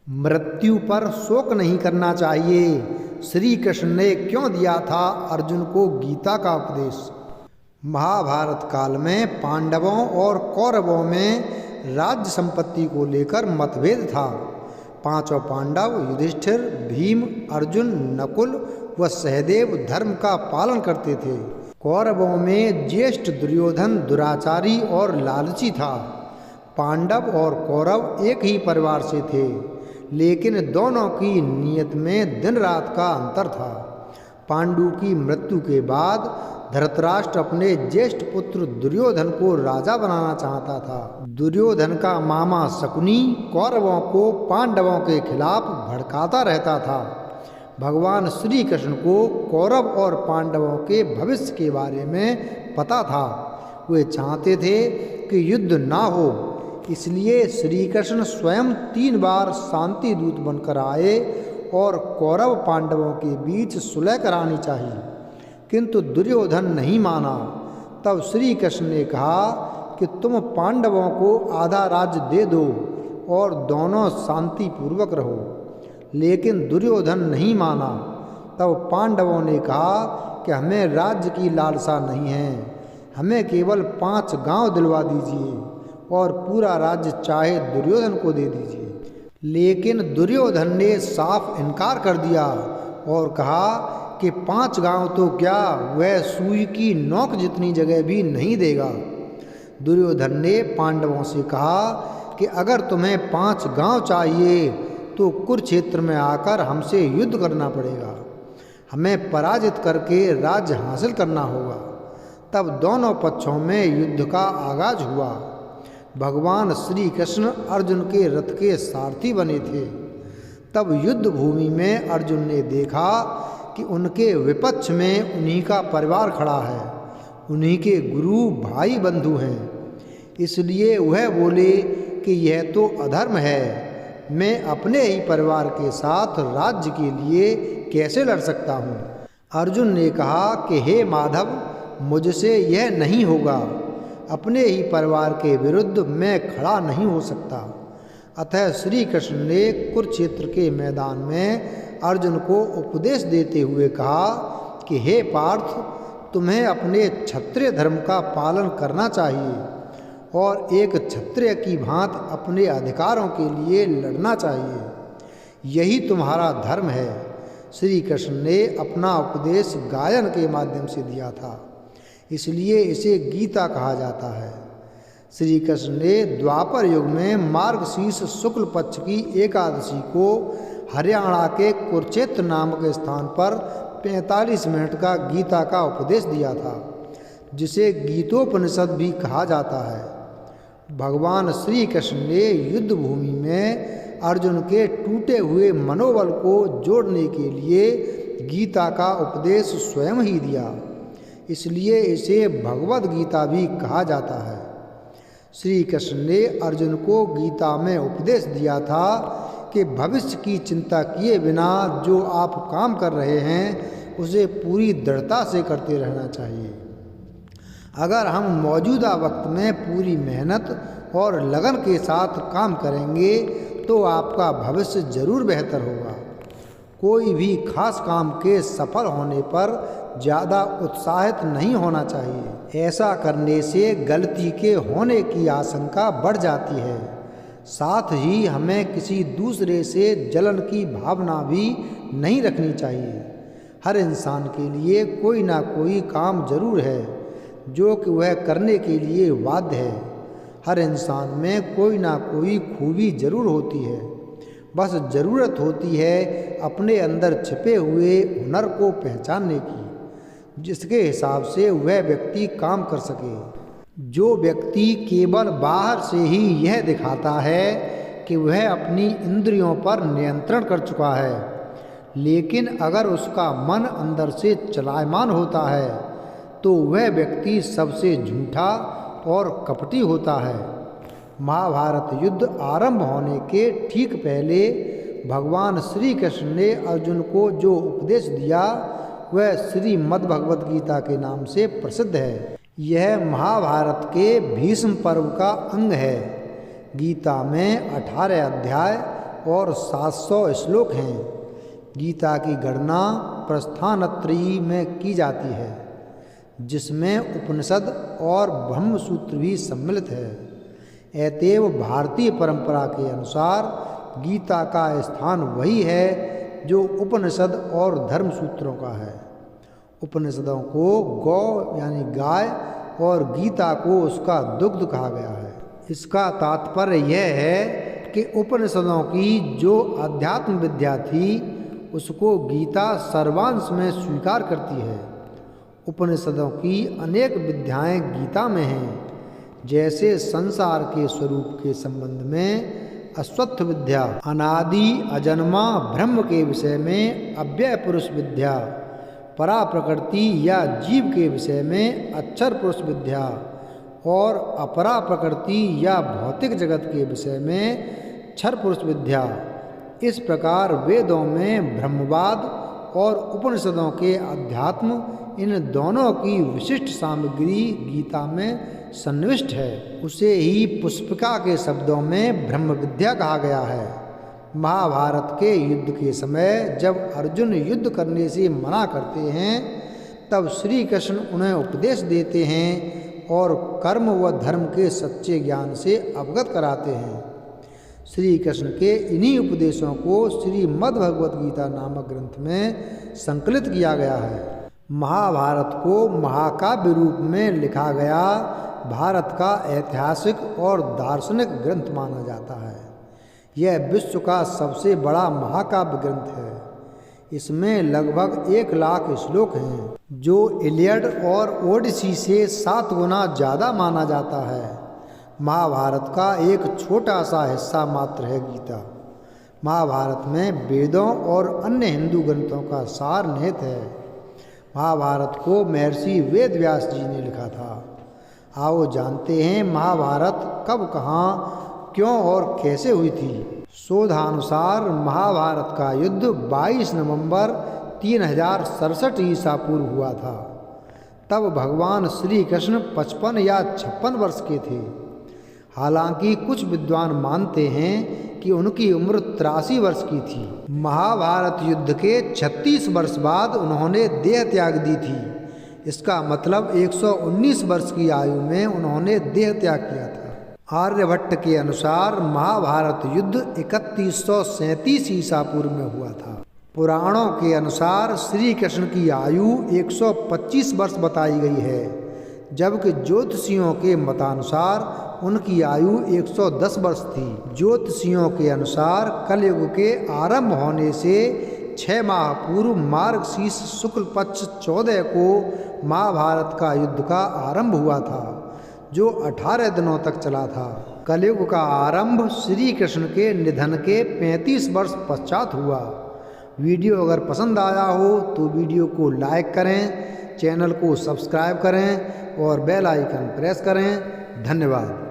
मृत्यु पर शोक नहीं करना चाहिए। श्री कृष्ण ने क्यों दिया था अर्जुन को गीता का उपदेश? महाभारत काल में पांडवों और कौरवों में राज्य संपत्ति को लेकर मतभेद था। पांचों पांडव युधिष्ठिर, भीम, अर्जुन, नकुल व सहदेव धर्म का पालन करते थे। कौरवों में ज्येष्ठ दुर्योधन दुराचारी और लालची था। पांडव और कौरव एक ही परिवार से थे, लेकिन दोनों की नीयत में दिन रात का अंतर था। पांडु की मृत्यु के बाद धृतराष्ट्र अपने ज्येष्ठ पुत्र दुर्योधन को राजा बनाना चाहता था। दुर्योधन का मामा शकुनी कौरवों को पांडवों के खिलाफ भड़काता रहता था। भगवान श्री कृष्ण को कौरव और पांडवों के भविष्य के बारे में पता था। वे चाहते थे कि युद्ध ना हो, इसलिए श्री कृष्ण स्वयं 3 बार शांति दूत बनकर आए और कौरव पांडवों के बीच सुलह करानी चाहिए, किंतु दुर्योधन नहीं माना। तब श्री कृष्ण ने कहा कि तुम पांडवों को आधा राज्य दे दो और दोनों शांतिपूर्वक रहो, लेकिन दुर्योधन नहीं माना। तब पांडवों ने कहा कि हमें राज्य की लालसा नहीं है, हमें केवल 5 गांव दिलवा दीजिए और पूरा राज्य चाहे दुर्योधन को दे दीजिए। लेकिन दुर्योधन ने साफ इनकार कर दिया और कहा कि 5 गांव तो क्या, वह सुई की नोक जितनी जगह भी नहीं देगा। दुर्योधन ने पांडवों से कहा कि अगर तुम्हें 5 गांव चाहिए तो कुरुक्षेत्र में आकर हमसे युद्ध करना पड़ेगा, हमें पराजित करके राज्य हासिल करना होगा। तब दोनों पक्षों में युद्ध का आगाज हुआ। भगवान श्री कृष्ण अर्जुन के रथ के सारथी बने थे। तब युद्ध भूमि में अर्जुन ने देखा कि उनके विपक्ष में उन्हीं का परिवार खड़ा है, उन्हीं के गुरु भाई बंधु हैं। इसलिए वह बोले कि यह तो अधर्म है, मैं अपने ही परिवार के साथ राज्य के लिए कैसे लड़ सकता हूँ। अर्जुन ने कहा कि हे माधव, मुझसे यह नहीं होगा, अपने ही परिवार के विरुद्ध मैं खड़ा नहीं हो सकता। अतः श्री कृष्ण ने कुरुक्षेत्र के मैदान में अर्जुन को उपदेश देते हुए कहा कि हे पार्थ, तुम्हें अपने क्षत्रिय धर्म का पालन करना चाहिए और एक क्षत्रिय की भांति अपने अधिकारों के लिए लड़ना चाहिए, यही तुम्हारा धर्म है। श्री कृष्ण ने अपना उपदेश गायन के माध्यम से दिया था, इसलिए इसे गीता कहा जाता है। श्री कृष्ण ने द्वापर युग में मार्गशीर्ष शुक्ल पक्ष की एकादशी को हरियाणा के कुरुक्षेत्र नामक स्थान पर 45 मिनट का गीता का उपदेश दिया था, जिसे गीतोपनिषद भी कहा जाता है। भगवान श्री कृष्ण ने युद्ध भूमि में अर्जुन के टूटे हुए मनोबल को जोड़ने के लिए गीता का उपदेश स्वयं ही दिया, इसलिए इसे भगवद गीता भी कहा जाता है। श्री कृष्ण ने अर्जुन को गीता में उपदेश दिया था कि भविष्य की चिंता किए बिना जो आप काम कर रहे हैं उसे पूरी दृढ़ता से करते रहना चाहिए। अगर हम मौजूदा वक्त में पूरी मेहनत और लगन के साथ काम करेंगे तो आपका भविष्य जरूर बेहतर होगा। कोई भी खास काम के सफल होने पर ज़्यादा उत्साहित नहीं होना चाहिए। ऐसा करने से गलती के होने की आशंका बढ़ जाती है। साथ ही हमें किसी दूसरे से जलन की भावना भी नहीं रखनी चाहिए। हर इंसान के लिए कोई ना कोई काम जरूर है जो कि वह करने के लिए बाध्य है। हर इंसान में कोई ना कोई खूबी जरूर होती है, बस ज़रूरत होती है अपने अंदर छिपे हुए हुनर को पहचानने की, जिसके हिसाब से वह व्यक्ति काम कर सके। जो व्यक्ति केवल बाहर से ही यह दिखाता है कि वह अपनी इंद्रियों पर नियंत्रण कर चुका है, लेकिन अगर उसका मन अंदर से चलायमान होता है तो वह व्यक्ति सबसे झूठा और कपटी होता है। महाभारत युद्ध आरंभ होने के ठीक पहले भगवान श्री कृष्ण ने अर्जुन को जो उपदेश दिया वह श्रीमद् भगवद गीता के नाम से प्रसिद्ध है। यह महाभारत के भीष्म पर्व का अंग है। गीता में 18 अध्याय और 700 श्लोक हैं। गीता की गणना प्रस्थानत्रयी में की जाती है, जिसमें उपनिषद और ब्रह्मसूत्र भी सम्मिलित है। अतएव भारतीय परंपरा के अनुसार गीता का स्थान वही है जो उपनिषद और धर्मसूत्रों का है। उपनिषदों को गौ यानी गाय और गीता को उसका दुग्ध कहा गया है। इसका तात्पर्य यह है कि उपनिषदों की जो अध्यात्म विद्या थी उसको गीता सर्वांश में स्वीकार करती है। उपनिषदों की अनेक विद्याएं गीता में हैं, जैसे संसार के स्वरूप के संबंध में अश्वत्थ विद्या, अनादि अजन्मा ब्रह्म के विषय में अव्यय पुरुष विद्या, परा प्रकृति या जीव के विषय में अक्षर पुरुष विद्या और अपरा प्रकृति या भौतिक जगत के विषय में क्षर पुरुष विद्या। इस प्रकार वेदों में ब्रह्मवाद और उपनिषदों के अध्यात्म, इन दोनों की विशिष्ट सामग्री गीता में सन्निविष्ट है। उसे ही पुष्पिका के शब्दों में ब्रह्म विद्या कहा गया है। महाभारत के युद्ध के समय जब अर्जुन युद्ध करने से मना करते हैं, तब श्री कृष्ण उन्हें उपदेश देते हैं और कर्म व धर्म के सच्चे ज्ञान से अवगत कराते हैं। श्री कृष्ण के इन्हीं उपदेशों को श्रीमद् भगवत गीता नामक ग्रंथ में संकलित किया गया है। महाभारत को महाकाव्य रूप में लिखा गया भारत का ऐतिहासिक और दार्शनिक ग्रंथ माना जाता है। यह विश्व का सबसे बड़ा महाकाव्य ग्रंथ है। इसमें लगभग 1 लाख श्लोक हैं, जो इलियड और ओडिसी से 7 गुना ज़्यादा माना जाता है। महाभारत का एक छोटा सा हिस्सा मात्र है गीता। महाभारत में वेदों और अन्य हिंदू ग्रंथों का सार निहित है। महाभारत को महर्षि वेद व्यास जी ने लिखा था। आओ जानते हैं महाभारत कब, कहाँ, क्यों और कैसे हुई थी। शोधानुसार महाभारत का युद्ध 22 नवंबर 3067 ईसा पूर्व हुआ था। तब भगवान श्री कृष्ण 55 या 56 वर्ष के थे। हालांकि कुछ विद्वान मानते हैं कि उनकी उम्र 83 वर्ष की थी। महाभारत युद्ध के 36 वर्ष बाद उन्होंने देह त्याग दी थी। इसका मतलब 119 वर्ष की आयु में उन्होंने देह त्याग किया था। आर्यभट्ट के अनुसार महाभारत युद्ध 3137 ईसा पूर्व में हुआ था। पुराणों के अनुसार श्री कृष्ण की आयु 125 वर्ष बताई गई है, जबकि ज्योतिषियों के मतानुसार उनकी आयु 110 वर्ष थी। ज्योतिषियों के अनुसार कलयुग के आरंभ होने से 6 माह पूर्व मार्गशीर्ष शुक्ल पक्ष 14 को महाभारत का युद्ध का आरंभ हुआ था, जो 18 दिनों तक चला था। कलयुग का आरंभ श्री कृष्ण के निधन के 35 वर्ष पश्चात हुआ। वीडियो अगर पसंद आया हो तो वीडियो को लाइक करें, चैनल को सब्सक्राइब करें और बेल आइकन प्रेस करें। धन्यवाद।